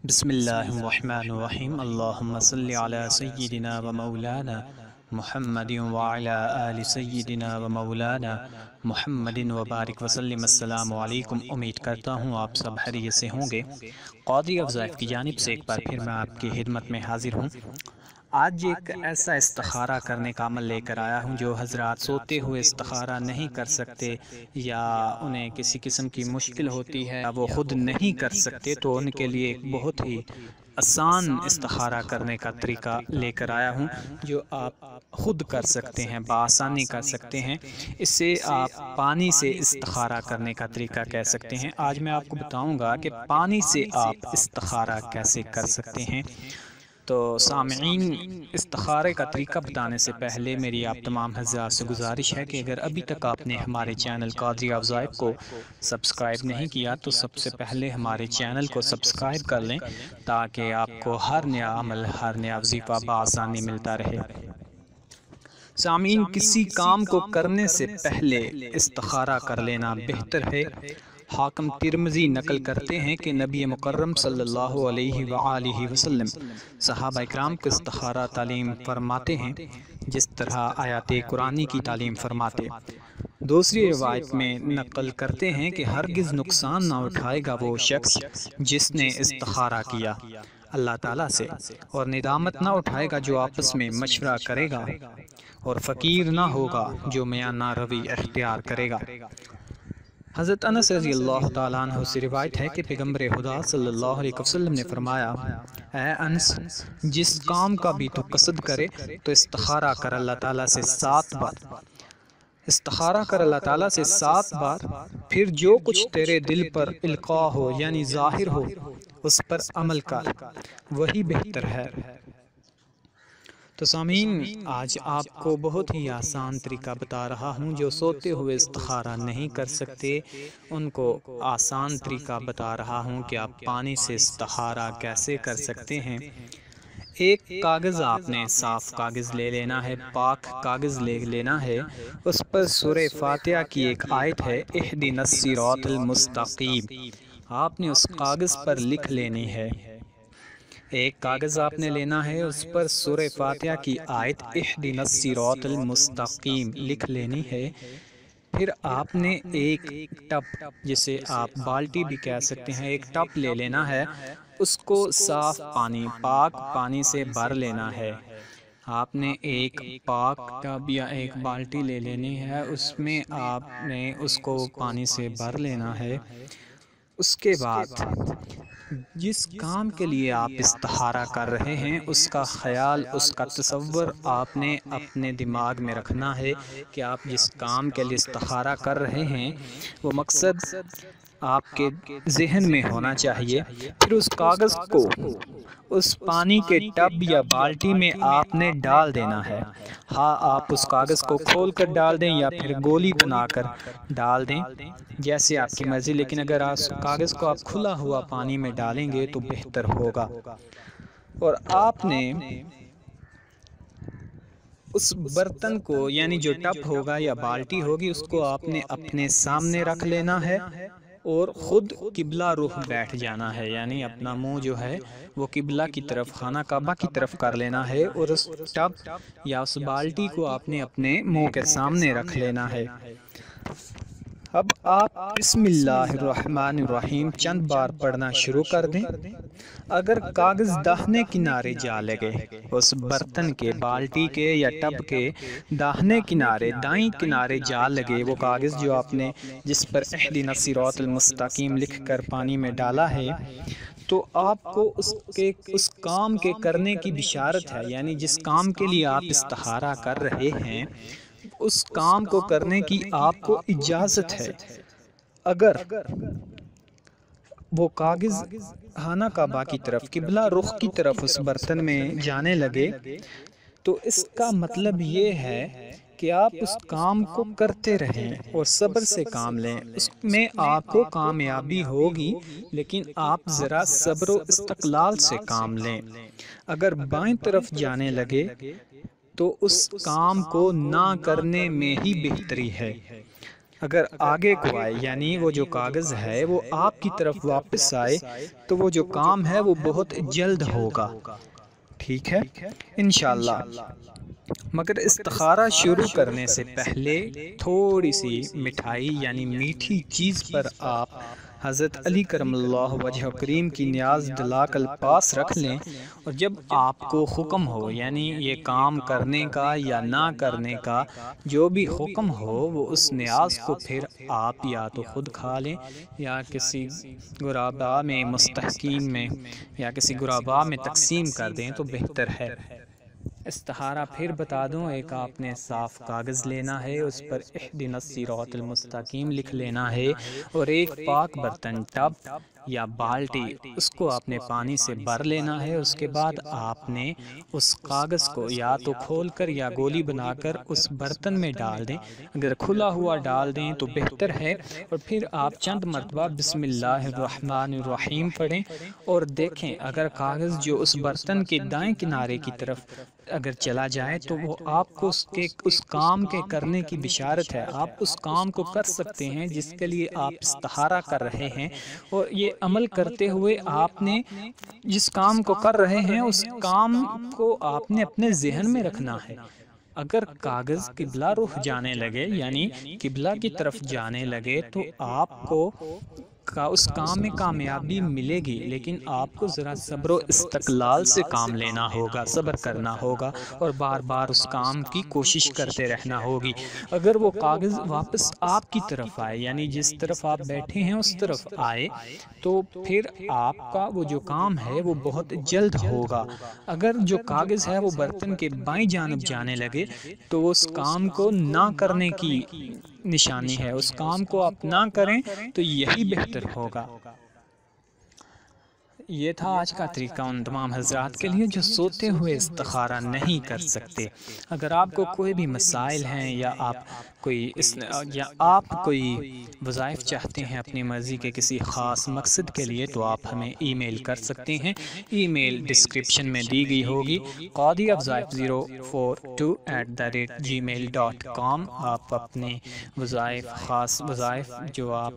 بسم اللہ الرحمن الرحیم اللہم صلی علی سیدنا و مولانا محمد وعلی آل سیدنا و مولانا محمد وبارک وسلم۔ السلام علیکم، امید کرتا ہوں آپ سب خیریت سے ہوں گے۔ قادری افضائف کی جانب سے ایک بار پھر میں آپ کی خدمت میں حاضر ہوں۔ آج ایک ایسا استخارہ کرنے کا عمل لے کر آیا ہوں جو حضرات سوتے ہوئے استخارہ نہیں کر سکتے یا انہیں کسی قسم کی مشکل ہوتی ہے، وہ خود نہیں کر سکتے، تو ان کے لیے ایک بہت ہی آسان استخارہ کرنے کا طریقہ لے کر آیا ہوں جو آپ خود کر سکتے ہیں، بآسانی کر سکتے ہیں۔ اس سے آپ پانی سے استخارہ کرنے کا طریقہ کہہ سکتے ہیں۔ آج میں آپ کو بتاؤں گا کہ پانی سے آپ استخارہ کیسے کر سکتے ہیں۔ تو سامعین، استخارے کا طریقہ بتانے سے پہلے میری آپ تمام حضرات سے گزارش ہے کہ اگر ابھی تک آپ نے ہمارے چینل قادری افضائف کو سبسکرائب نہیں کیا تو سب سے پہلے ہمارے چینل کو سبسکرائب کر لیں تاکہ آپ کو ہر نیا عمل، ہر نیا وظیفہ بآسانی ملتا رہے۔ سامعین، کسی کام کو کرنے سے پہلے استخارہ کر لینا بہتر ہے۔ حاکم ترمذی نقل کرتے ہیں کہ نبی مکرم صلی اللہ علیہ وآلہ وسلم صحابہ اکرام کو استخارہ تعلیم فرماتے ہیں جس طرح آیات قرآنی کی تعلیم فرماتے۔ دوسری روایت میں نقل کرتے ہیں کہ ہرگز نقصان نہ اٹھائے گا وہ شخص جس نے استخارہ کیا اللہ تعالیٰ سے، اور ندامت نہ اٹھائے گا جو آپس میں مشورہ کرے گا، اور فقیر نہ ہوگا جو میانہ روی اختیار کرے گا۔ حضرت انس رضی اللہ تعالیٰ عنہ سے روایت ہے کہ پیغمبر خدا صلی اللہ علیہ وسلم نے فرمایا، اے انس، جس کام کا بھی تو قصد کرے تو استخارہ کر اللہ تعالیٰ سے 7 بار، استخارہ کر اللہ تعالیٰ سے 7 بار، پھر جو کچھ تیرے دل پر القاء ہو یعنی ظاہر ہو اس پر عمل کر، وہی بہتر ہے۔ تو سامعین، آج آپ کو بہت ہی آسان طریقہ بتا رہا ہوں۔ جو سوتے ہوئے استخارہ نہیں کر سکتے ان کو آسان طریقہ بتا رہا ہوں کہ آپ پانی سے استخارہ کیسے کر سکتے ہیں۔ ایک کاغذ آپ نے صاف کاغذ لے لینا ہے، پاک کاغذ لے لینا ہے، اس پر سورہ فاتحہ کی ایک آیت ہے، اہدنا الصراط المستقیم، آپ نے اس کاغذ پر لکھ لینی ہے۔ ایک کاغذ آپ نے لینا ہے، اس پر سورہ فاتحہ کی آیت اہدنا الصراط المستقیم لکھ لینی ہے۔ پھر آپ نے ایک ٹب، جسے آپ بالٹی بھی کہہ سکتے ہیں، ایک ٹب لے لینا ہے، اس کو صاف پانی، پاک پانی سے بھر لینا ہے۔ آپ نے ایک پاک ٹب یا ایک بالٹی لے لینی ہے، اس میں آپ نے اس کو پانی سے بھر لینا ہے۔ اس کے بعد جس کام کے لیے آپ استخارہ کر رہے ہیں اس کا خیال، اس کا تصور آپ نے اپنے دماغ میں رکھنا ہے کہ آپ جس کام کے لیے استخارہ کر رہے ہیں وہ مقصد آپ کے ذہن میں ہونا چاہیے۔ پھر اس کاغذ کو اس پانی کے ٹب یا بالٹی میں آپ نے ڈال دینا ہے۔ ہاں، آپ اس کاغذ کو کھول کر ڈال دیں یا پھر گولی بنا کر ڈال دیں، جیسے آپ کی مرضی، لیکن اگر اس کاغذ کو آپ کھلا ہوا پانی میں ڈالیں گے تو بہتر ہوگا۔ اور آپ نے اس برتن کو، یعنی جو ٹب ہوگا یا بالٹی ہوگی، اس کو آپ نے اپنے سامنے رکھ لینا ہے اور خود قبلہ رخ بیٹھ جانا ہے، یعنی اپنا منہ جو ہے وہ قبلہ کی طرف، خانہ کعبہ کی طرف کر لینا ہے، اور اس ٹب یا اس بالٹی کو آپ نے اپنے منہ کے سامنے رکھ لینا ہے۔ اب آپ بسم اللہ الرحمن الرحیم چند بار پڑھنا شروع کر دیں۔ اگر کاغذ داہنے کنارے جا لگے، اس برتن کے، بالٹی کے یا ٹب کے داہنے کنارے، دائیں کنارے جا لگے وہ کاغذ جو آپ نے، جس پر اہدنا الصراط المستقیم لکھ کر پانی میں ڈالا ہے، تو آپ کو اس کام کے کرنے کی بشارت ہے، یعنی جس کام کے لیے آپ استخارہ کر رہے ہیں اس کام کو کرنے کی آپ کو اجازت ہے۔ اگر وہ کاغذ خانہ کعبہ کی طرف، قبلہ رخ کی طرف اس برتن میں جانے لگے تو اس کا مطلب یہ ہے کہ آپ اس کام کو کرتے رہیں اور صبر سے کام لیں، اس میں آپ کو کامیابی ہوگی، لیکن آپ ذرا صبر و استقلال سے کام لیں۔ اگر بائیں طرف جانے لگے تو اس کام کو نہ کرنے میں ہی بہتری ہے۔ اگر آگے کو آئے یعنی وہ جو کاغذ ہے وہ آپ کی طرف واپس آئے تو وہ جو کام ہے وہ بہت جلد ہوگا، ٹھیک ہے انشاءاللہ۔ مگر استخارہ شروع کرنے سے پہلے تھوڑی سی مٹھائی یعنی میٹھی چیز پر آپ حضرت علی کرم اللہ وجہ کریم کی نیاز دلا کر پاس رکھ لیں، اور جب آپ کو حکم ہو یعنی یہ کام کرنے کا یا نہ کرنے کا جو بھی حکم ہو، وہ اس نیاز کو پھر آپ یا تو خود کھا لیں یا کسی غرباء میں مستحقین میں یا کسی غرباء میں تقسیم کر دیں تو بہتر ہے۔ استخارہ پھر بتا دوں، ایک آپ نے صاف کاغذ لینا ہے، اس پر اہدنا الصراط المستقیم لکھ لینا ہے، اور ایک پاک برتن ٹب یا بالٹی اس کو آپ نے پانی سے بھر لینا ہے۔ اس کے بعد آپ نے اس کاغذ کو یا تو کھول کر یا گولی بنا کر اس برتن میں ڈال دیں، اگر کھلا ہوا ڈال دیں تو بہتر ہے، اور پھر آپ چند مرتبہ بسم اللہ الرحمن الرحیم پڑھیں اور دیکھیں اگر کاغذ جو اس برتن کے دائیں کنارے کی طرف اگر چلا جائے تو وہ آپ کو اس کام کے کرنے کی بشارت ہے، آپ اس کام کو کر سکتے ہیں جس کے لیے آپ استخارہ کر رہے ہیں، اور یہ عمل کرتے ہوئے آپ نے جس کام کو کر رہے ہیں اس کام کو آپ نے اپنے ذہن میں رکھنا ہے۔ اگر کاغذ قبلہ رخ جانے لگے یعنی قبلہ کی طرف جانے لگے تو آپ کو اس کام میں کامیابی ملے گی، لیکن آپ کو ذرا صبر و استقلال سے کام لینا ہوگا، صبر کرنا ہوگا، اور بار بار اس کام کی کوشش کرتے رہنا ہوگی۔ اگر وہ کاغذ واپس آپ کی طرف آئے یعنی جس طرف آپ بیٹھے ہیں اس طرف آئے تو پھر آپ کا وہ جو کام ہے وہ بہت جلد ہوگا۔ اگر جو کاغذ ہے وہ برتن کے بائیں جانب جانے لگے تو اس کام کو نہ کرنے کی نشانی ہے، اس کام کو آپ نہ کریں تو یہی بہتر ہوگا۔ یہ تھا آج کا طریقہ ان تمام حضرات کے لیے جو سوتے ہوئے استخارہ نہیں کر سکتے۔ اگر آپ کو کوئی بھی مسائل ہیں یا آپ کوئی وظائف چاہتے ہیں اپنی مرضی کے کسی خاص مقصد کے لیے تو آپ ہمیں ای میل کر سکتے ہیں، ای میل ڈسکرپشن میں دی گئی ہوگی، qadhiafzaif042@gmail.com۔ آپ اپنے خاص وظائف جو آپ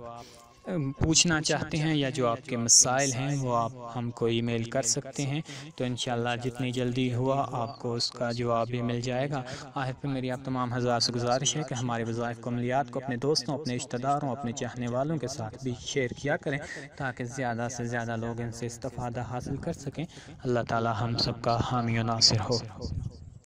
پوچھنا چاہتے ہیں یا جو آپ کے مسائل ہیں وہ آپ ہم کو ای میل کر سکتے ہیں، تو انشاءاللہ جتنی جلدی ہوا آپ کو اس کا جواب بھی مل جائے گا۔ آخر پہ میری آپ تمام حضرات سے گزارش ہے کہ ہمارے وظائف کو عملیات کو اپنے دوستوں، اپنے رشتہ داروں، اپنے چاہنے والوں کے ساتھ بھی شیئر کیا کریں تاکہ زیادہ سے زیادہ لوگ ان سے استفادہ حاصل کر سکیں۔ اللہ تعالی ہم سب کا حامی و ناصر ہو۔